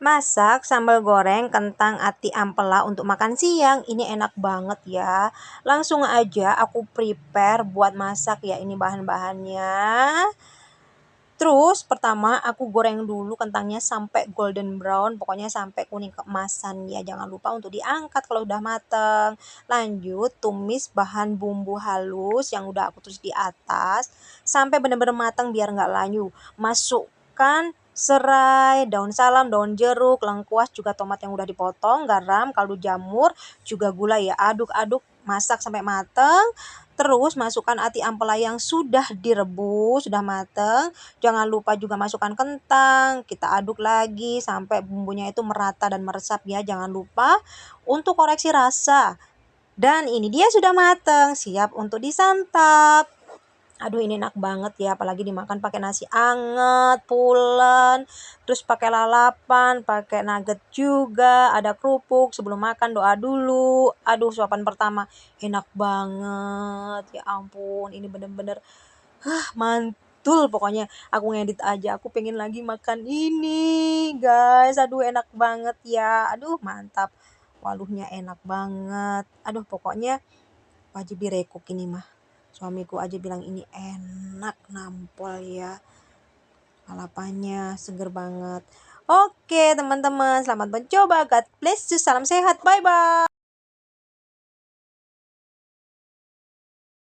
Masak sambal goreng kentang ati ampela untuk makan siang. Ini enak banget ya. Langsung aja aku prepare buat masak ya. Ini bahan-bahannya. Terus pertama aku goreng dulu kentangnya sampai golden brown. Pokoknya sampai kuning keemasan ya. Jangan lupa untuk diangkat kalau udah mateng. Lanjut tumis bahan bumbu halus yang udah aku tulis di atas. Sampai bener-bener matang biar nggak layu. Masukkan serai, daun salam, daun jeruk, lengkuas, juga tomat yang udah dipotong, garam, kaldu jamur, juga gula ya. Aduk-aduk masak sampai mateng. Terus masukkan ati ampela yang sudah direbus, sudah mateng. Jangan lupa juga masukkan kentang. Kita aduk lagi sampai bumbunya itu merata dan meresap ya. Jangan lupa untuk koreksi rasa. Dan ini dia sudah mateng, siap untuk disantap. Aduh ini enak banget ya, apalagi dimakan pakai nasi anget, pulen, terus pakai lalapan, pakai nugget juga, ada kerupuk. Sebelum makan doa dulu. Aduh suapan pertama enak banget. Ya ampun, ini bener-bener mantul pokoknya. Aku ngedit aja, aku pengen lagi makan ini, guys. Aduh enak banget ya. Aduh mantap. Waluhnya enak banget. Aduh pokoknya wajib direkuk ini mah. Suamiku aja bilang ini enak nampol ya. Lalapannya seger banget. Oke teman-teman, selamat mencoba. God bless you. Salam sehat. Bye-bye.